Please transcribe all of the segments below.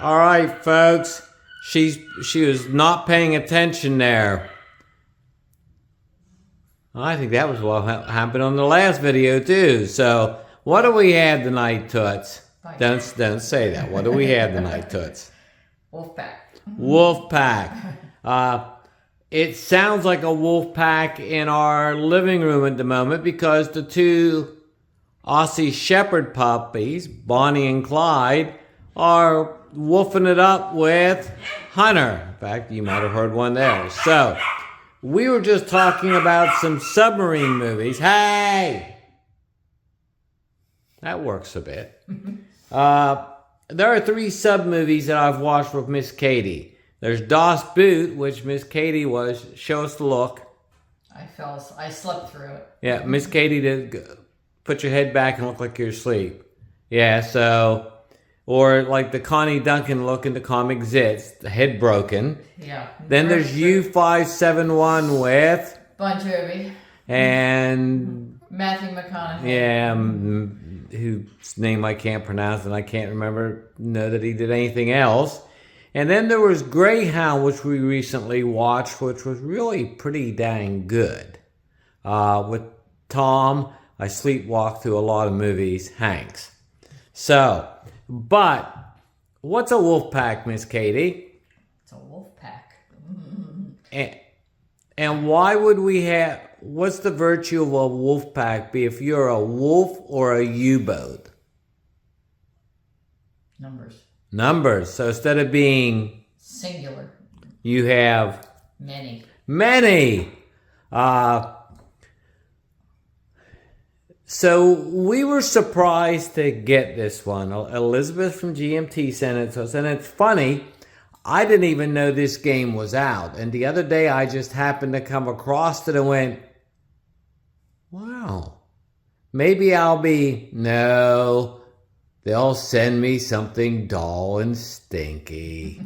All right, folks. She was not paying attention there. I think that was what happened on the last video too. So, what do we have tonight, Toots? Don't say that. What do we have tonight, Toots? Wolfpack. Wolfpack. It sounds like a wolf pack in our living room at the moment because the two Aussie Shepherd puppies, Bonnie and Clyde, are wolfing it up with Hunter. In fact, you might have heard one there. So, we were just talking about some submarine movies. Hey! That works a bit. There are 3 sub movies that I've watched with Miss Katie. There's Das Boot, which Miss Katie was. Show us the look. I slept through it. Yeah, Miss Katie did. Put your head back and look like you're asleep. Yeah, so, or like the Connie Duncan look in the comic Zits, the head broken. Yeah. Then there's U571 with Bon Jovi. And Matthew McConaughey. Yeah, whose name I can't pronounce and I can't know that he did anything else. And then there was Greyhound, which we recently watched, which was really pretty dang good. With Tom, I sleepwalked through a lot of movies, Hanks. So, but what's a wolf pack, Miss Katie? It's a wolf pack. And why would we have, what's the virtue of a wolf pack be if you're a wolf or a U-boat? Numbers. So instead of being singular, you have many. So we were surprised to get this one. Elizabeth from GMT sent it to us. And it's funny, I didn't even know this game was out. And the other day I just happened to come across it and went, wow, maybe no. They'll send me something dull and stinky.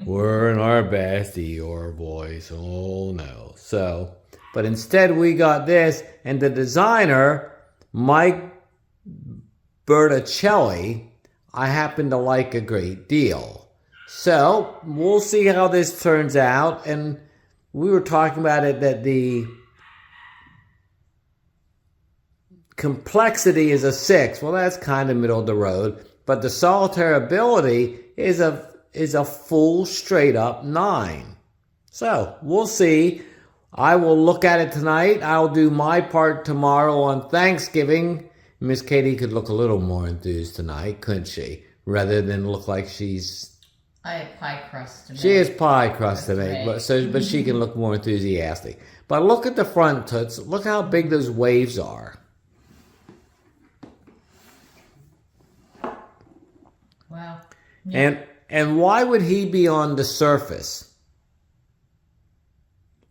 We're in our best Eeyore voice. Oh no. So, but instead we got this, and the designer, Mike Berticelli, I happen to like a great deal. So, we'll see how this turns out. And we were talking about it that the complexity is a 6. Well, that's kind of middle of the road. But the solitaire ability is a full straight up 9. So, we'll see. I will look at it tonight. I'll do my part tomorrow on Thanksgiving. Miss Katie could look a little more enthused tonight, couldn't she? Rather than look like she's... I have pie crust to make. She is pie crust to make, but she can look more enthusiastic. But look at the front, Toots. Look how big those waves are. Wow. Yeah. And why would he be on the surface?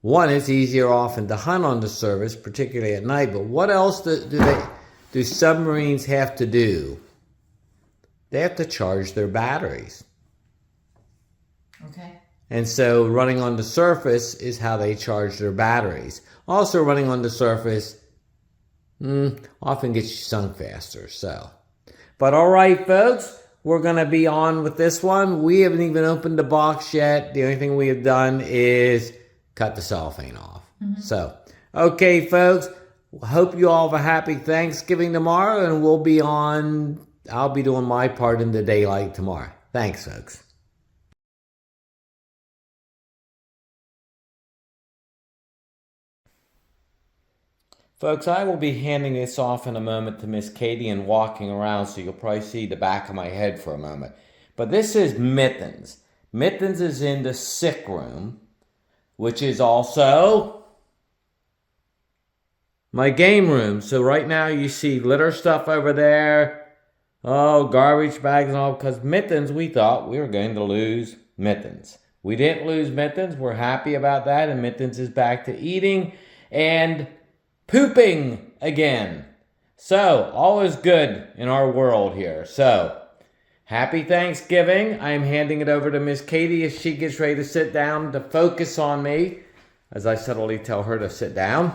One, it's easier often to hunt on the surface, particularly at night. But what else do submarines have to do? They have to charge their batteries. Okay. And so running on the surface is how they charge their batteries. Also, running on the surface often gets you sunk faster. So, but all right, folks. We're going to be on with this one. We haven't even opened the box yet. The only thing we have done is cut the cellophane off. So, okay, folks. Hope you all have a happy Thanksgiving tomorrow, and I'll be doing my part in the daylight tomorrow. Thanks, folks. Folks, I will be handing this off in a moment to Miss Katie and walking around, so you'll probably see the back of my head for a moment. But this is Mittens. Mittens is in the sick room, which is also my game room. So right now you see litter stuff over there. Oh, garbage bags and all, because Mittens, we thought we were going to lose Mittens. We didn't lose Mittens. We're happy about that, and Mittens is back to eating and pooping again. So, all is good in our world here. So, happy Thanksgiving. I am handing it over to Miss Katie as she gets ready to sit down to focus on me, as I subtly tell her to sit down.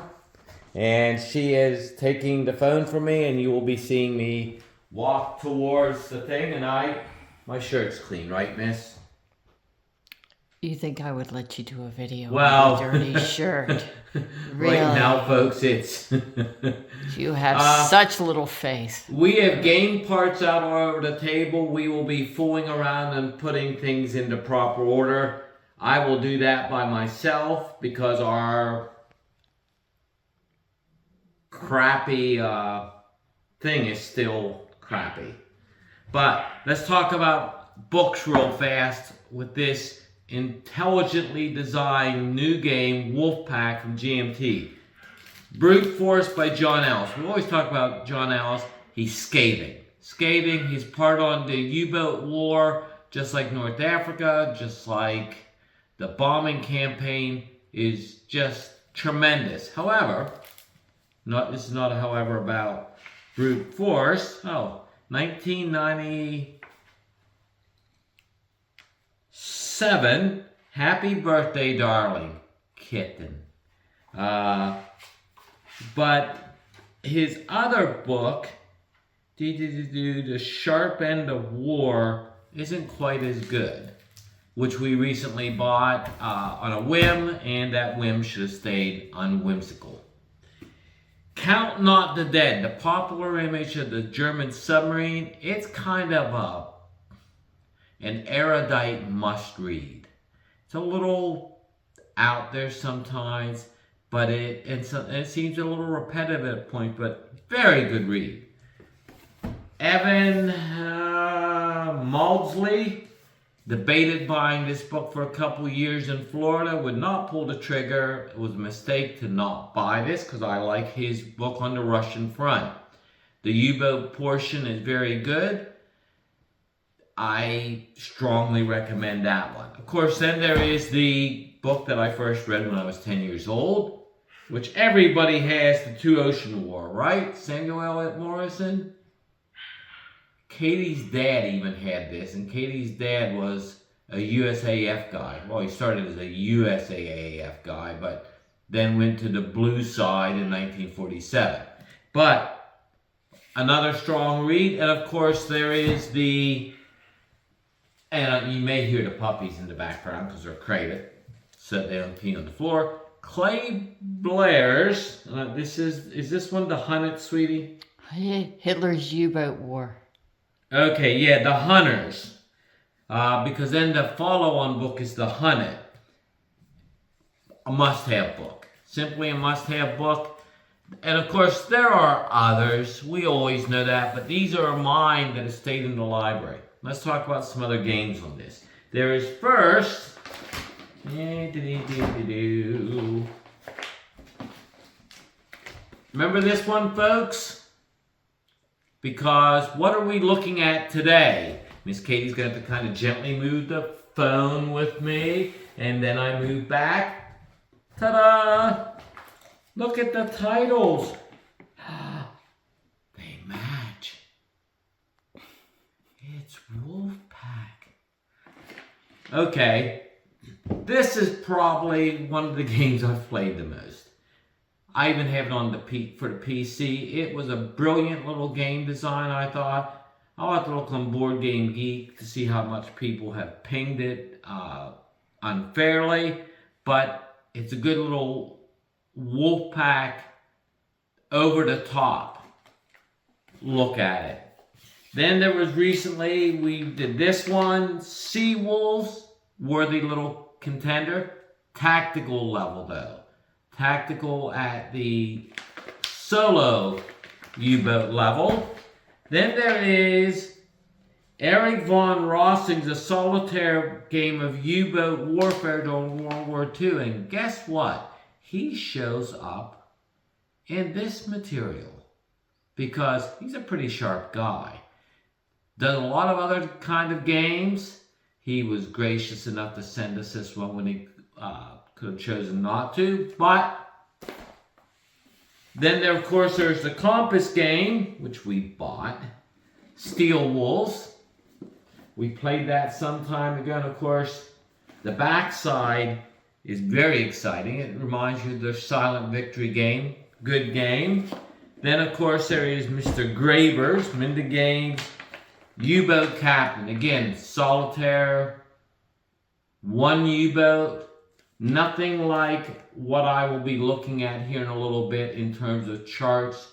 And she is taking the phone from me, and you will be seeing me walk towards the thing, and I My shirt's clean, right, miss? You think I would let you do a video Well, with a dirty shirt? Really? Right now, folks, it's... You have such little faith. We have game parts out all over the table. We will be fooling around and putting things into proper order. I will do that by myself because our crappy thing is still crappy. But let's talk about books real fast with this intelligently designed new game, Wolfpack from GMT. Brute Force by John Ellis. We always talk about John Ellis. He's scathing. Scathing. He's part on the U-boat war, just like North Africa, just like the bombing campaign is just tremendous. However, this is not a however about Brute Force. 1997. Happy birthday, darling. Kitten. But his other book, The Sharp End of War, isn't quite as good, which we recently bought on a whim, and that whim should have stayed unwhimsical. Count Not the Dead, the popular image of the German submarine. It's kind of an erudite must-read. It's a little out there sometimes, but it seems a little repetitive at points, but very good read. Evan Maudsley debated buying this book for a couple years in Florida, would not pull the trigger. It was a mistake to not buy this because I like his book on the Russian front. The U-boat portion is very good. I strongly recommend that one. Of course, then there is the book that I first read when I was 10 years old, which everybody has, The Two Ocean War, right? Samuel Eliot Morison? Katie's dad even had this, and Katie's dad was a USAF guy. Well, he started as a USAF guy, but then went to the blue side in 1947. But another strong read, and of course there is the, and you may hear the puppies in the background because they're crated, so they don't pee on the floor. Clay Blair's, is this one the Hunted, sweetie? Hitler's U-boat war. Okay, yeah, the Hunters. Because then the follow-on book is the Hunted. A must-have book. Simply a must-have book. And of course, there are others. We always know that. But these are mine that have stayed in the library. Let's talk about some other games on this. There is first... Remember this one, folks? Because what are we looking at today? Miss Katie's going to have to kind of gently move the phone with me. And then I move back. Ta-da! Look at the titles. They match. It's Wolfpack. Okay. This is probably one of the games I've played the most. I even have it on for the PC. It was a brilliant little game design, I thought. I'll have to look on Board Game Geek to see how much people have pinged it unfairly. But it's a good little Wolfpack over the top look at it. Then there was recently, we did this one, Sea Wolves, worthy little contender. Tactical level though. Tactical at the solo U-boat level. Then there is Eric von Rossing's A Solitaire Game of U-Boat Warfare during World War II. And guess what? He shows up in this material because he's a pretty sharp guy. Does a lot of other kind of games. He was gracious enough to send us this one when he could have chosen not to, but then there, of course, there's the Compass game, which we bought. Steel Wolves. We played that some time ago, and of course, the backside is very exciting. It reminds you of the Silent Victory game. Good game. Then, of course, there is Mr. Graver's, Minda Games, U-boat captain. Again, solitaire, one U-boat. Nothing like what I will be looking at here in a little bit in terms of charts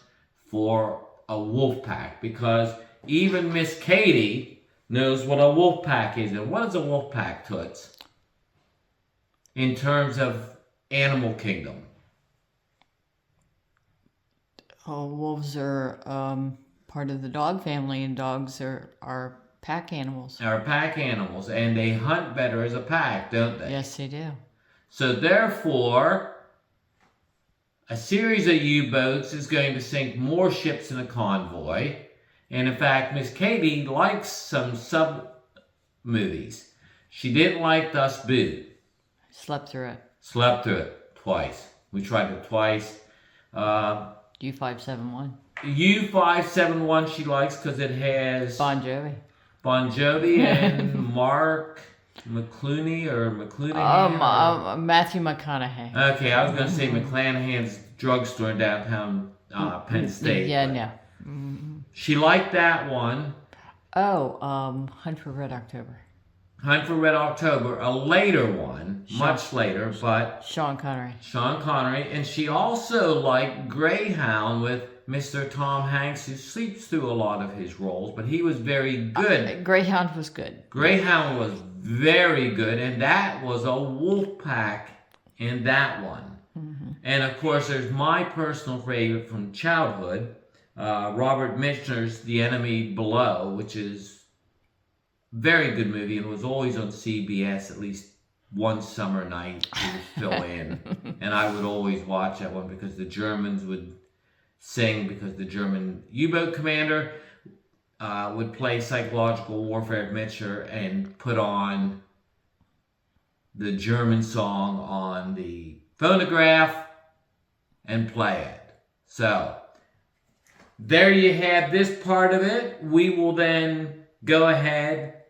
for a Wolfpack. Because even Miss Katie knows what a Wolfpack is. And what is a Wolfpack, Toots? In terms of animal kingdom. Oh, wolves are part of the dog family, and dogs are pack animals. Are pack animals, and they hunt better as a pack, don't they? Yes, they do. So therefore, a series of U-boats is going to sink more ships in a convoy. And in fact, Miss Katie likes some sub-movies. She didn't like Thus Boo. Slept through it. Slept through it twice. We tried it twice. U571. U571 she likes because it has Bon Jovi. Bon Jovi and Mark McClooney or McClooney. Matthew McConaughey. Okay, I was going to say McClanahan's drugstore in downtown Penn State. Yeah, no. She liked that one. Oh, Hunt for Red October. Hunt for Red October, a later one, much later, but Sean Connery. Sean Connery. And she also liked Greyhound with Mr. Tom Hanks, who sleeps through a lot of his roles, but he was very good. Greyhound was good. Greyhound was very good, and that was a Wolfpack in that one. Mm-hmm. And of course, there's my personal favorite from childhood, Robert Mitchner's The Enemy Below, which is a very good movie and was always on CBS at least one summer night to fill in. And I would always watch that one because the Germans would sing, because the German U-boat commander would play Psychological Warfare at Mitchner and put on the German song on the phonograph and play it. So there you have this part of it. We will then go ahead,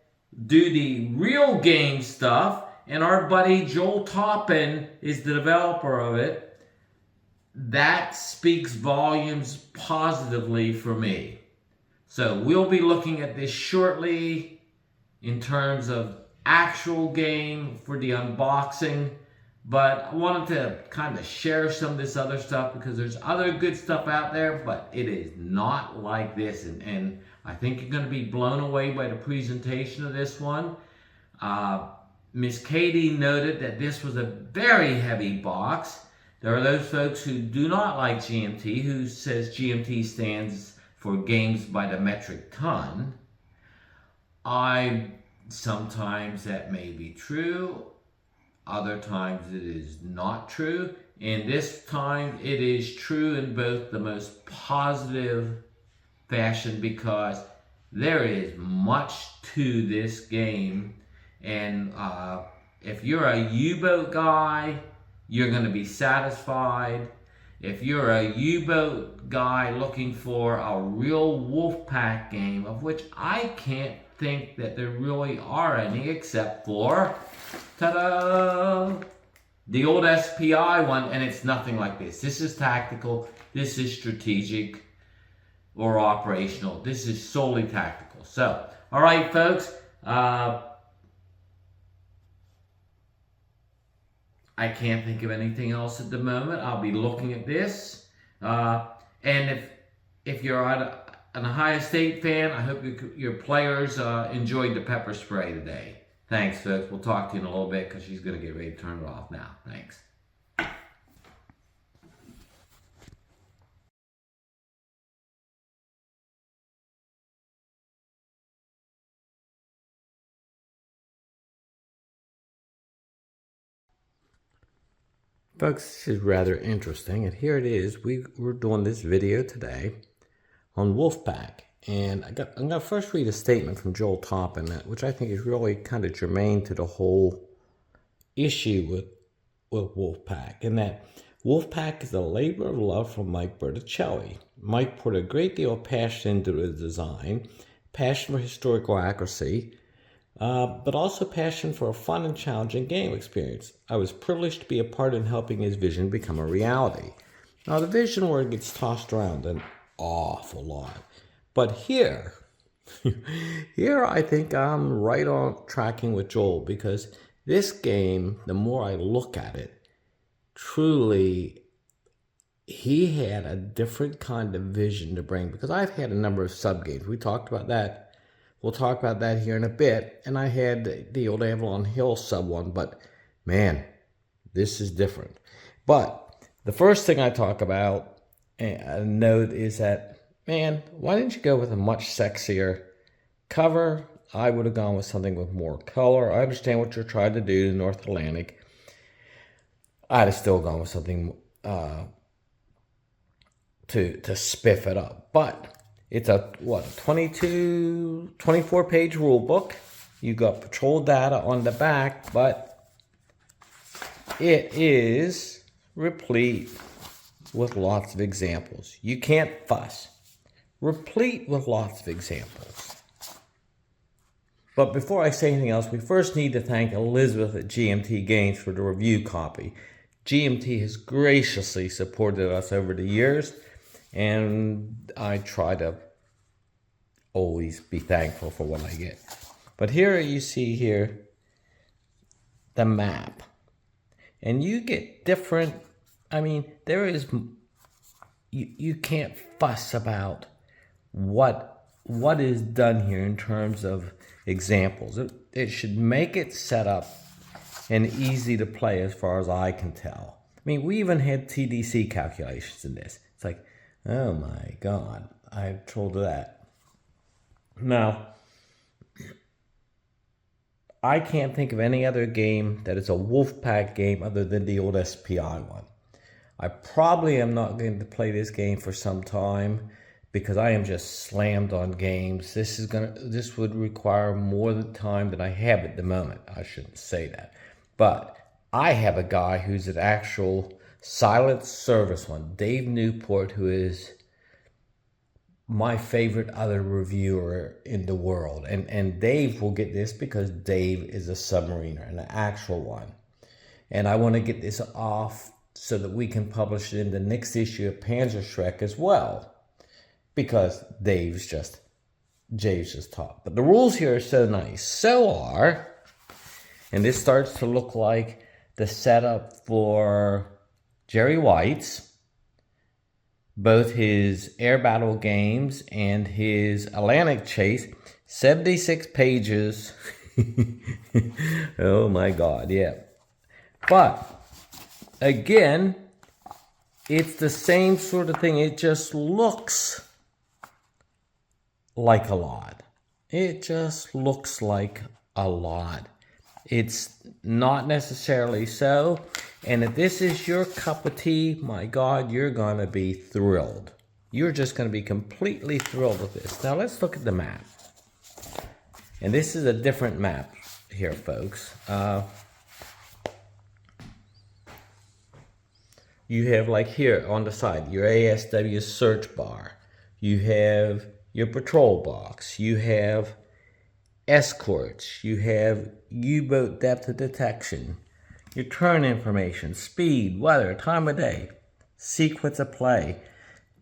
do the real game stuff, and our buddy Joel Toppin is the developer of it. That speaks volumes positively for me. So we'll be looking at this shortly in terms of actual game for the unboxing, but I wanted to kind of share some of this other stuff because there's other good stuff out there, but it is not like this, and I think you're going to be blown away by the presentation of this one. Miss Katie noted that this was a very heavy box. There are those folks who do not like GMT, who says GMT stands for games by the metric ton. Sometimes that may be true. Other times it is not true. And this time it is true in both the most positive fashion because there is much to this game. And if you're a U-boat guy, you're going to be satisfied. If you're a U-boat guy looking for a real Wolfpack game, of which I can't think that there really are any except for, ta-da, the old SPI one, and it's nothing like this. This is tactical, this is strategic or operational. This is solely tactical. So, all right, folks, I can't think of anything else at the moment. I'll be looking at this. And if you're an Ohio State fan, I hope your players enjoyed the pepper spray today. Thanks, folks. We'll talk to you in a little bit because she's going to get ready to turn it off now. Thanks. Folks, this is rather interesting, and here it is. We're doing this video today on Wolfpack, and I'm going to first read a statement from Joel Toppin, which I think is really kind of germane to the whole issue with Wolfpack, and that Wolfpack is a labor of love from Mike Berticelli. Mike poured a great deal of passion into the design, passion for historical accuracy, but also passion for a fun and challenging game experience. I was privileged to be a part in helping his vision become a reality. Now, the vision word gets tossed around an awful lot, but here Here, I think I'm right on tracking with Joel because this game, the more I look at it, truly, he had a different kind of vision to bring because I've had a number of sub games. We talked about that. We'll talk about that here in a bit. And I had the old Avalon Hill sub one, but man, this is different. But the first thing I talk about and note is that, man, why didn't you go with a much sexier cover? I would have gone with something with more color. I understand what you're trying to do in North Atlantic. I'd have still gone with something to spiff it up. But it's a 24 page rule book. You got patrol data on the back, but it is replete with lots of examples. You can't fuss. Replete with lots of examples. But before I say anything else, we first need to thank Elizabeth at GMT Games for the review copy. GMT has graciously supported us over the years, and I try to always be thankful for what I get. But here you see here the map. And you get different, I mean, there is, you can't fuss about what is done here in terms of examples. It should make it set up and easy to play as far as I can tell. I mean, we even had TDC calculations in this. It's like, oh my God, I told that. Now, I can't think of any other game that is a Wolfpack game other than the old SPI one. I probably am not going to play this game for some time because I am just slammed on games. This would require more time than I have at the moment. I shouldn't say that. But I have a guy who's an actual silent service one, Dave Newport, who is my favorite other reviewer in the world. And Dave will get this because Dave is a submariner, an actual one. And I want to get this off so that we can publish it in the next issue of Panzerschreck as well. Because Dave's just top. But the rules here are so nice. So are, and this starts to look like the setup for Jerry White's, both his air battle games and his Atlantic chase, 76 pages. Oh my God, yeah. But again, it's the same sort of thing. It just looks like a lot. It just looks like a lot. It's not necessarily so. And if this is your cup of tea, my God, you're going to be thrilled. You're just going to be completely thrilled with this. Now let's look at the map. And this is a different map here, folks. You have, like here on the side, your ASW search bar. You have your patrol box. You have escorts. You have U-boat depth of detection. Your turn information, speed, weather, time of day, sequence of play.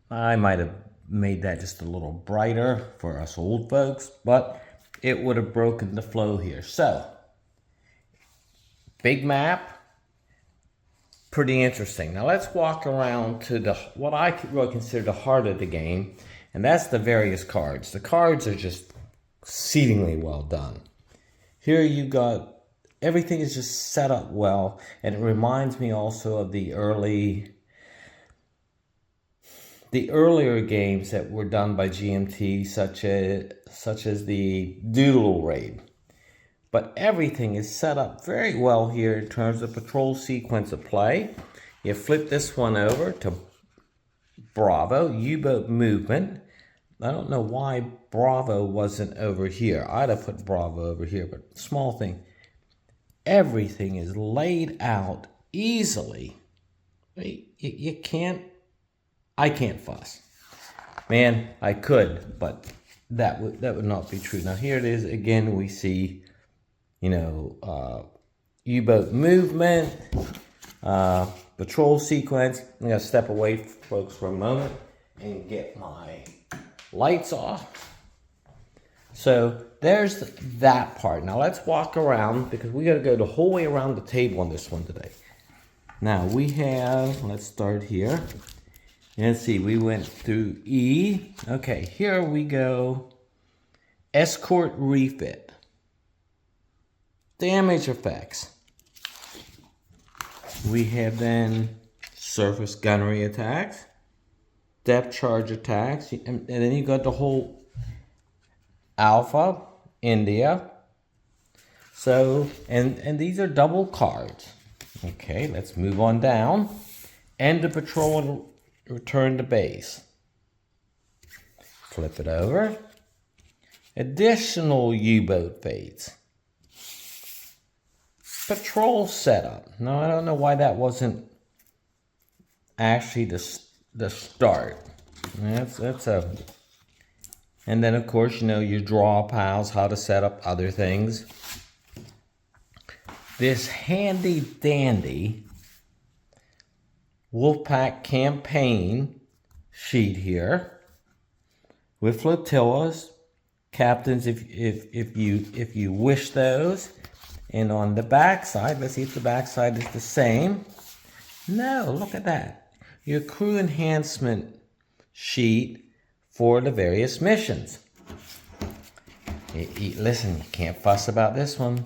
I might have made that just a little brighter for us old folks, but it would have broken the flow here. So, big map, pretty interesting. Now let's walk around to what I really consider the heart of the game, and that's the various cards. The cards are just exceedingly well done. Here you got, everything is just set up well, and it reminds me also of the earlier games that were done by GMT, such as the Doodle Raid. But everything is set up very well here in terms of patrol sequence of play. You flip this one over to Bravo, U-boat movement. I don't know why Bravo wasn't over here. I'd have put Bravo over here, but small thing. Everything is laid out easily. You can't, I can't fuss. Man, I could, but that would not be true. Now here it is again. We see, U-boat movement, patrol sequence. I'm gonna step away, folks, for a moment and get my lights off. So there's that part. Now let's walk around because we got to go the whole way around the table on this one today. Now we have, let's start here. Let's see, we went through E. Okay, here we go. Escort refit. Damage effects. We have then surface gunnery attacks, depth charge attacks, and then you got the whole Alpha, India. So, and these are double cards. Okay, let's move on down. End of patrol and return to base. Flip it over. Additional U-boat fates. Patrol setup. Now, I don't know why that wasn't actually the start. That's a... And then, of course, you know, your draw piles, how to set up other things. This handy dandy Wolfpack campaign sheet here with flotillas, captains if you wish those. And on the back side, let's see if the back side is the same. No, look at that. Your crew enhancement sheet for the various missions. Listen, you can't fuss about this one.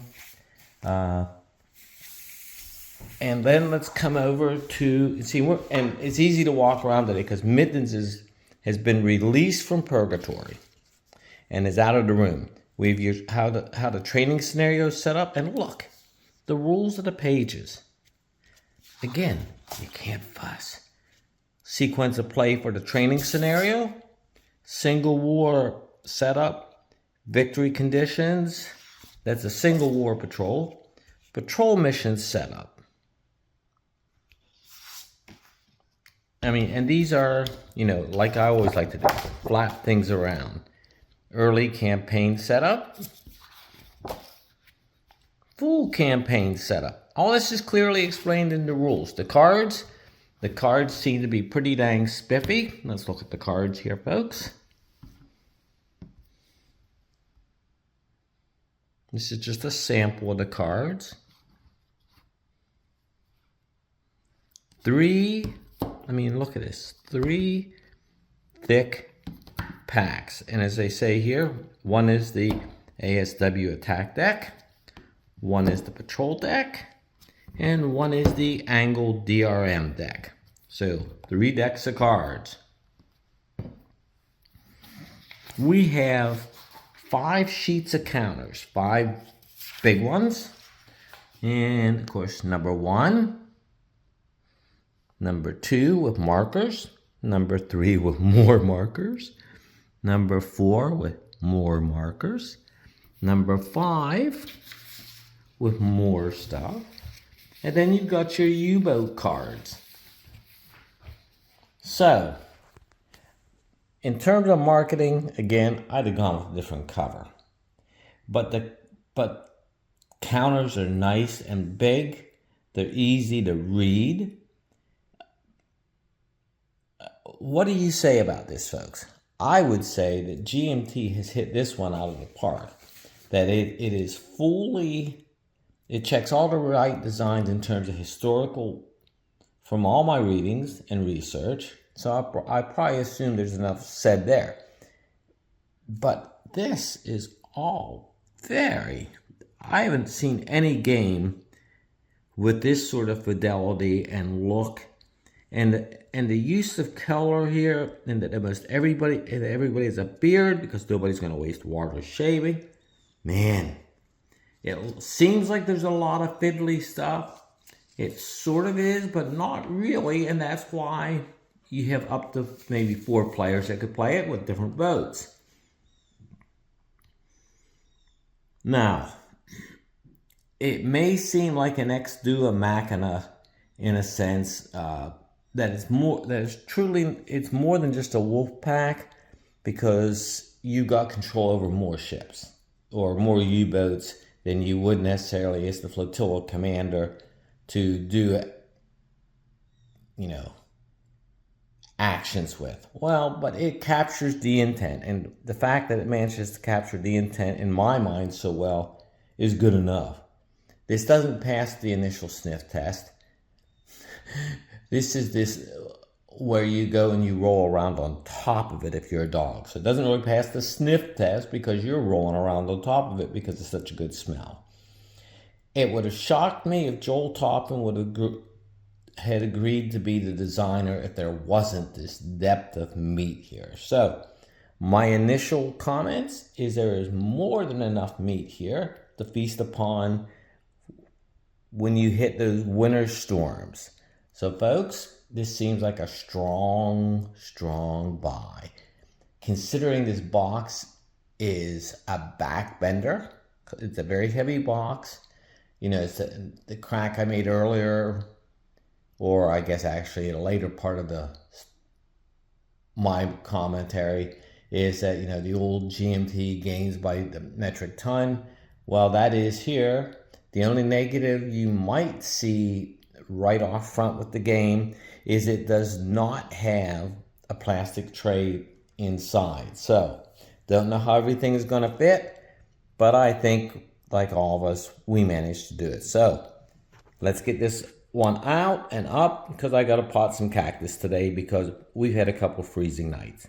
And then let's come over to see. And it's easy to walk around today because Mittens has been released from purgatory and is out of the room. We've used how the training scenario is set up, and look, the rules of the pages. Again, you can't fuss. Sequence of play for the training scenario, single war setup, victory conditions. That's a single war patrol. Patrol mission setup. I mean, and these are, you know, like I always like to do, flap things around. Early campaign setup. Full campaign setup. All this is clearly explained in the rules. The cards seem to be pretty dang spiffy. Let's look at the cards here, folks. This is just a sample of the cards. 3, I mean, look at this. 3 thick packs. And as they say here, one is the ASW attack deck, one is the patrol deck, and one is the angled DRM deck. So 3 decks of cards. We have 5 sheets of counters, 5 big ones, and of course number 1, number 2 with markers, number 3 with more markers, number 4 with more markers, number 5 with more stuff, and then you've got your U-boat cards. So, in terms of marketing, again, I'd have gone with a different cover. But counters are nice and big. They're easy to read. What do you say about this, folks? I would say that GMT has hit this one out of the park. That it is fully, it checks all the right designs in terms of historical from all my readings and research. So I probably assume there's enough said there. But this is all I haven't seen any game with this sort of fidelity and look. And the use of color here, and that almost everybody has a beard because nobody's going to waste water shaving. Man, it seems like there's a lot of fiddly stuff. It sort of is, but not really, and that's why you have up to maybe 4 players that could play it with different votes. Now, it may seem like an ex dua machina in a sense. It's more than just a wolf pack, because you got control over more ships or more U-boats than you would necessarily as the flotilla commander to do, actions with. Well, but it captures the intent, and the fact that it manages to capture the intent in my mind so well is good enough. This doesn't pass the initial sniff test. This where you go and you roll around on top of it if you're a dog. So it doesn't really pass the sniff test because you're rolling around on top of it because it's such a good smell. It would have shocked me if Joel Topham would have had agreed to be the designer if there wasn't this depth of meat here. So my initial comments is there is more than enough meat here to feast upon when you hit those winter storms. So folks, this seems like a strong buy. Considering this box is a back bender, it's a very heavy box. You know, it's the crack I made earlier, or I guess actually a later part of my commentary is that, you know, the old GMT gains by the metric ton. Well, that is here. The only negative you might see right off front with the game is it does not have a plastic tray inside. So, don't know how everything is going to fit, but I think, like all of us, we managed to do it. So, let's get this one out and up because I got to pot some cactus today because we've had a couple freezing nights.